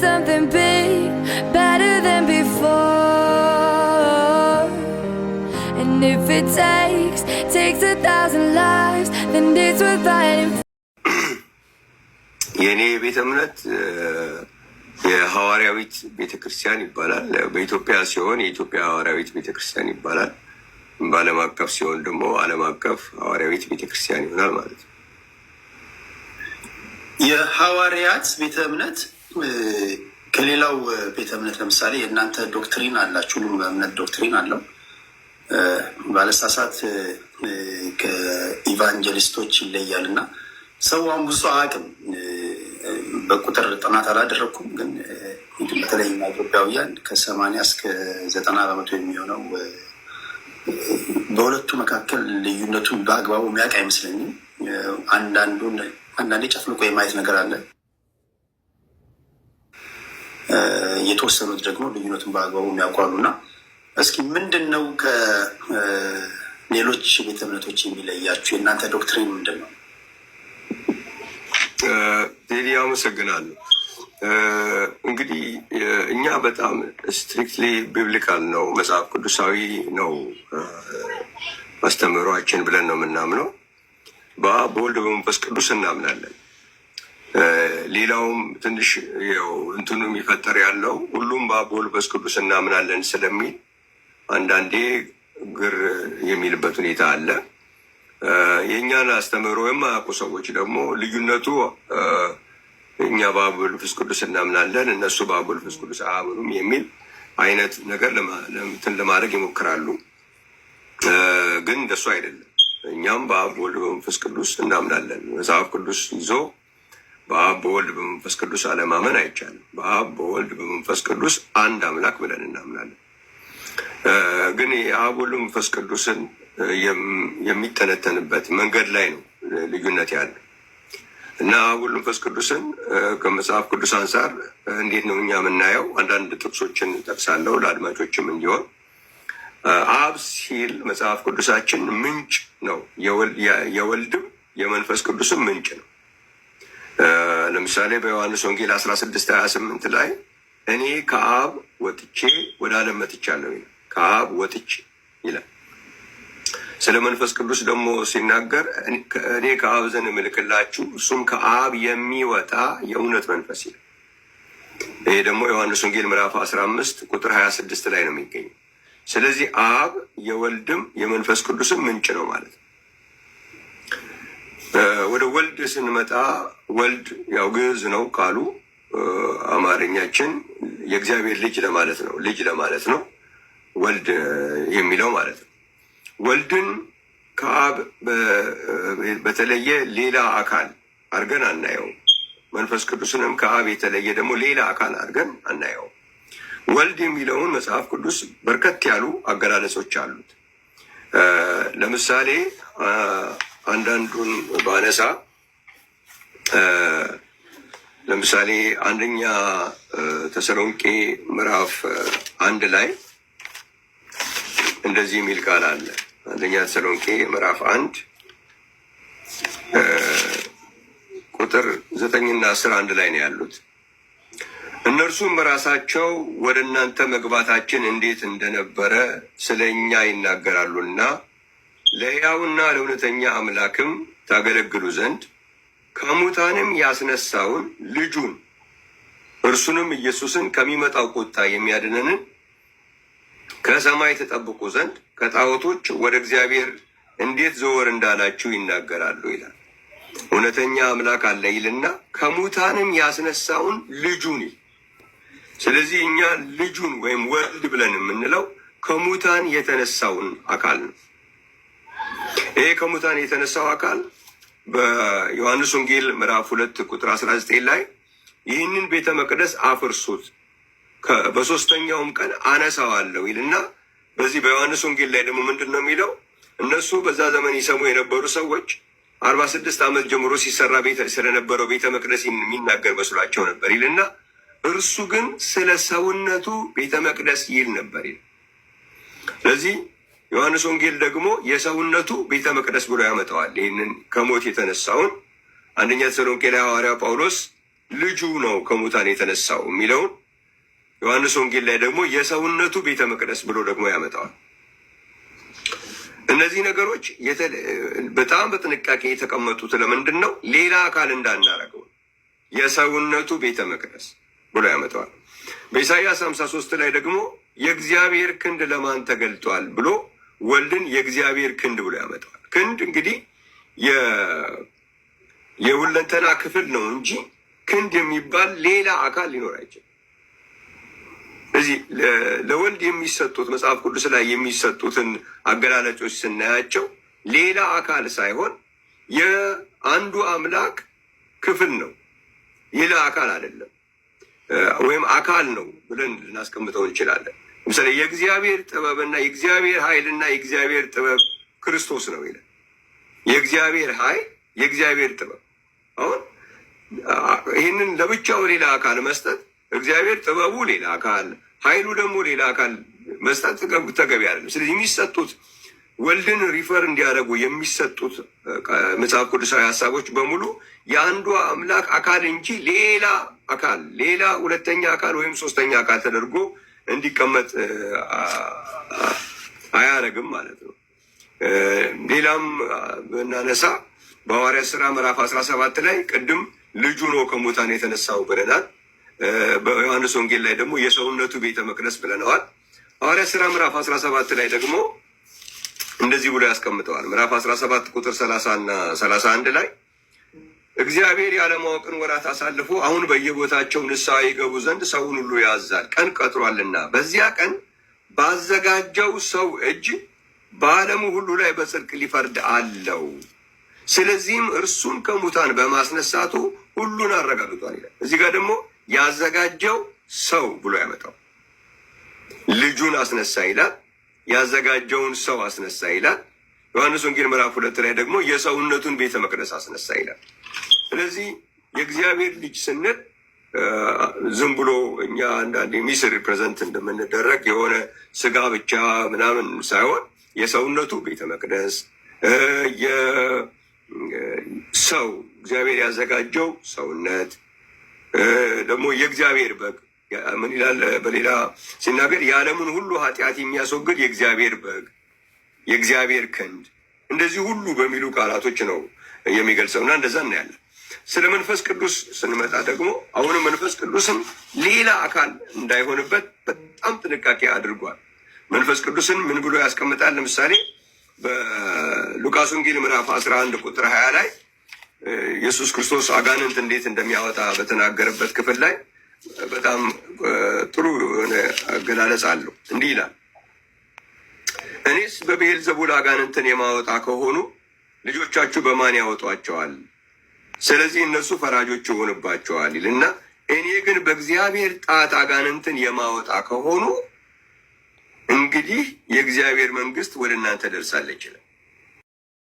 something big, better than before. And if it takes 1,000 lives, then it's worth fighting for. የኔ ቤተ እምነት የሐዋርያዊት ቤተክርስቲያን ይባላል። በኢትዮጵያ ሲሆን የኢትዮጵያ ሐዋርያዊት ቤተክርስቲያን ይባላል። በዓለም አቀፍ ሲሆን ደግሞ ዓለም አቀፍ ሐዋርያዊት ቤተክርስቲያን ይሆናል ማለት ነው። የሐዋርያት ቤተ እምነት ከሌላው ቤተ እምነት ለምሳሌ የእናንተ ዶክትሪን አላችሁ። ሁሉም እምነት ዶክትሪን አለው። ባለሳሳት ከኢቫንጀሊስቶች ይለያል እና ሰው አሁን ብዙ አቅም በቁጥር ጥናት አላደረግኩም፣ ግን በተለይ ኢትዮጵያውያን ከ80 እስከ 90 በመቶ የሚሆነው በሁለቱ መካከል ልዩነቱን በአግባቡ የሚያውቅ አይመስለኝም። አንዳንዴ ጨፍልቆ የማየት ነገር አለ። የተወሰኑት ደግሞ ልዩነቱን በአግባቡ የሚያውቋሉ እና እስኪ ምንድን ነው ከሌሎች ቤተ እምነቶች የሚለያችሁ? የእናንተ ዶክትሪን ምንድን ነው? ቴዲ አመሰግናለሁ። እንግዲህ እኛ በጣም ስትሪክትሊ ቢብሊካል ነው፣ መጽሐፍ ቅዱሳዊ ነው አስተምህሯችን ብለን ነው የምናምነው። በአብ በወልድ በመንፈስ ቅዱስ እናምናለን። ሌላውም ትንሽ ያው እንትኑ የሚፈጠር ያለው ሁሉም በአብ በወልድ በመንፈስ ቅዱስ እናምናለን ስለሚል አንዳንዴ ግር የሚልበት ሁኔታ አለ። የእኛን አስተምህሮ የማያውቁ ሰዎች ደግሞ ልዩነቱ እኛ በአብ በወልድ በመንፈስ ቅዱስ እናምናለን፣ እነሱ በአብ በወልድ በመንፈስ ቅዱስ አያምኑም የሚል አይነት ነገር እንትን ለማድረግ ይሞክራሉ። ግን እንደሱ አይደለም። እኛም በአብ በወልድ በመንፈስ ቅዱስ እናምናለን። መጽሐፍ ቅዱስ ይዞ በአብ በወልድ በመንፈስ ቅዱስ አለማመን አይቻልም። በአብ በወልድ በመንፈስ ቅዱስ አንድ አምላክ ብለን እናምናለን። ግን የአብ ወልድ መንፈስ ቅዱስን የሚተነተንበት መንገድ ላይ ነው ልዩነት ያለ እና አብ ወልድ መንፈስ ቅዱስን ከመጽሐፍ ቅዱስ አንጻር እንዴት ነው እኛ የምናየው? አንዳንድ ጥቅሶችን ጠቅሳለሁ ለአድማጮችም እንዲሆን። አብ ሲል መጽሐፍ ቅዱሳችን ምንጭ ነው፣ የወልድም የመንፈስ ቅዱስም ምንጭ ነው። ለምሳሌ በዮሐንስ ወንጌል 16:28 ላይ እኔ ከአብ ወጥቼ ወደ ዓለም መጥቻለሁ ይላል። ከአብ ወጥቼ ይላል። ስለ መንፈስ ቅዱስ ደግሞ ሲናገር እኔ ከአብ ዘንድ እምልክላችሁ እሱም ከአብ የሚወጣ የእውነት መንፈስ ይላል። ይሄ ደግሞ ዮሐንስ ወንጌል ምዕራፍ 15 ቁጥር 26 ላይ ነው የሚገኘው። ስለዚህ አብ የወልድም የመንፈስ ቅዱስም ምንጭ ነው ማለት ነው። ወደ ወልድ ስንመጣ ወልድ ያው ግዕዝ ነው ቃሉ፣ አማርኛችን የእግዚአብሔር ልጅ ለማለት ነው። ልጅ ለማለት ነው ወልድ የሚለው ማለት ነው። ወልድን ከአብ በተለየ ሌላ አካል አድርገን አናየው። መንፈስ ቅዱስንም ከአብ የተለየ ደግሞ ሌላ አካል አድርገን አናየው። ወልድ የሚለውን መጽሐፍ ቅዱስ በርከት ያሉ አገላለጾች አሉት። ለምሳሌ አንዳንዱን ባነሳ ለምሳሌ አንደኛ ተሰሎንቄ ምዕራፍ 1 ላይ እንደዚህ የሚል ቃል አለ። አንደኛ ተሰሎንቄ ምዕራፍ 1 ቁጥር 9 እና 10 አንድ ላይ ነው ያሉት። እነርሱም በራሳቸው ወደ እናንተ መግባታችን እንዴት እንደነበረ ስለ እኛ ይናገራሉና ለሕያውና ለእውነተኛ አምላክም ታገለግሉ ዘንድ ከሙታንም ያስነሳውን ልጁን እርሱንም ኢየሱስን ከሚመጣው ቁጣ የሚያድነንን ከሰማይ ተጠብቁ ዘንድ ከጣዖቶች ወደ እግዚአብሔር እንዴት ዘወር እንዳላችሁ ይናገራሉ ይላል። እውነተኛ አምላክ አለ ይልና ከሙታንም ያስነሳውን ልጁን። ስለዚህ እኛ ልጁን ወይም ወልድ ብለን የምንለው ከሙታን የተነሳውን አካል ነው። ይሄ ከሙታን የተነሳው አካል በዮሐንስ ወንጌል ምዕራፍ 2 ቁጥር 19 ላይ ይህንን ቤተ መቅደስ አፍርሱት በሶስተኛውም ቀን አነሳዋለሁ ይልና በዚህ በዮሐንስ ወንጌል ላይ ደግሞ ምንድን ነው የሚለው? እነሱ በዛ ዘመን ይሰሙ የነበሩ ሰዎች 46 ዓመት ጀምሮ ሲሰራ ስለነበረው ቤተ መቅደስ የሚናገር መስሏቸው ነበር ይልና እርሱ ግን ስለ ሰውነቱ ቤተ መቅደስ ይል ነበር ይል። ስለዚህ ዮሐንስ ወንጌል ደግሞ የሰውነቱ ቤተ መቅደስ ብሎ ያመጣዋል። ይህንን ከሞት የተነሳውን አንደኛ ተሰሎንቄ ላይ ሐዋርያው ጳውሎስ ልጁ ነው ከሙታን የተነሳው የሚለውን ዮሐንስ ወንጌል ላይ ደግሞ የሰውነቱ ቤተ መቅደስ ብሎ ደግሞ ያመጣዋል። እነዚህ ነገሮች በጣም በጥንቃቄ የተቀመጡት ለምንድን ነው? ሌላ አካል እንዳናረገው የሰውነቱ ቤተ መቅደስ ብሎ ያመጣዋል። በኢሳይያስ 53 ላይ ደግሞ የእግዚአብሔር ክንድ ለማን ተገልጧል ብሎ ወልድን የእግዚአብሔር ክንድ ብሎ ያመጣዋል። ክንድ እንግዲህ የሁለንተና ክፍል ነው እንጂ ክንድ የሚባል ሌላ አካል ሊኖር አይችልም። እዚህ ለወልድ የሚሰጡት መጽሐፍ ቅዱስ ላይ የሚሰጡትን አገላለጮች ስናያቸው ሌላ አካል ሳይሆን የአንዱ አምላክ ክፍል ነው፣ ሌላ አካል አይደለም። ወይም አካል ነው ብለን ልናስቀምጠው እንችላለን። ለምሳሌ የእግዚአብሔር ጥበብና የእግዚአብሔር ኃይልና የእግዚአብሔር ጥበብ ክርስቶስ ነው ይላል። የእግዚአብሔር ኃይል፣ የእግዚአብሔር ጥበብ። አሁን ይህንን ለብቻው ሌላ አካል መስጠት፣ እግዚአብሔር ጥበቡ ሌላ አካል፣ ኃይሉ ደግሞ ሌላ አካል መስጠት ተገቢ አይደለም። ስለዚህ የሚሰጡት ወልድን ሪፈር እንዲያደርጉ የሚሰጡት መጽሐፍ ቅዱሳዊ ሀሳቦች በሙሉ የአንዱ አምላክ አካል እንጂ ሌላ አካል፣ ሌላ ሁለተኛ አካል ወይም ሶስተኛ አካል ተደርጎ እንዲቀመጥ አያደርግም ማለት ነው። ሌላም ብናነሳ በሐዋርያት ሥራ ምዕራፍ 17 ላይ ቅድም ልጁ ነው ከሙታን የተነሳው ብለናል። በዮሐንስ ወንጌል ላይ ደግሞ የሰውነቱ ቤተ መቅደስ ብለነዋል። ሐዋርያት ሥራ ምዕራፍ 17 ላይ ደግሞ እንደዚህ ብሎ ያስቀምጠዋል። ምዕራፍ 17 ቁጥር 30 እና 31 ላይ እግዚአብሔር ያለማወቅን ወራት አሳልፎ አሁን በየቦታቸው ንስሐ ይገቡ ዘንድ ሰውን ሁሉ ያዛል፣ ቀን ቀጥሯልና በዚያ ቀን ባዘጋጀው ሰው እጅ በዓለሙ ሁሉ ላይ በጽድቅ ሊፈርድ አለው። ስለዚህም እርሱን ከሙታን በማስነሳቱ ሁሉን አረጋግጧል ይላል። እዚህ ጋር ደግሞ ያዘጋጀው ሰው ብሎ ያመጣው ልጁን አስነሳ ይላል። ያዘጋጀውን ሰው አስነሳ ይላል። ዮሐንስ ወንጌል ምዕራፍ 2 ላይ ደግሞ የሰውነቱን ቤተ መቅደስ አስነሳ ይላል። ስለዚህ የእግዚአብሔር ልጅ ስንል ዝም ብሎ እኛ አንዳንድ ሚስ ሪፕሬዘንት እንደምንደረግ የሆነ ስጋ ብቻ ምናምን ሳይሆን የሰውነቱ ቤተ መቅደስ የሰው እግዚአብሔር ያዘጋጀው ሰውነት ደግሞ የእግዚአብሔር በግ ምን ይላል? በሌላ ሲናገር የዓለምን ሁሉ ኃጢአት የሚያስወግድ የእግዚአብሔር በግ፣ የእግዚአብሔር ክንድ፣ እንደዚህ ሁሉ በሚሉ ቃላቶች ነው የሚገልጸው እና እንደዛ እናያለን። ስለ መንፈስ ቅዱስ ስንመጣ ደግሞ አሁንም መንፈስ ቅዱስም ሌላ አካል እንዳይሆንበት በጣም ጥንቃቄ አድርጓል። መንፈስ ቅዱስን ምን ብሎ ያስቀምጣል? ለምሳሌ በሉቃስ ወንጌል ምዕራፍ 11 ቁጥር 20 ላይ ኢየሱስ ክርስቶስ አጋንንት እንዴት እንደሚያወጣ በተናገረበት ክፍል ላይ በጣም ጥሩ የሆነ አገላለጽ አለው። እንዲህ ይላል፣ እኔስ በብዔልዜቡል አጋንንትን የማወጣ ከሆኑ ልጆቻችሁ በማን ያወጧቸዋል? ስለዚህ እነሱ ፈራጆች ይሆንባቸዋል ይልና እኔ ግን በእግዚአብሔር ጣት አጋንንትን የማወጣ ከሆኑ እንግዲህ የእግዚአብሔር መንግስት ወደ እናንተ ደርሳለች ይላል።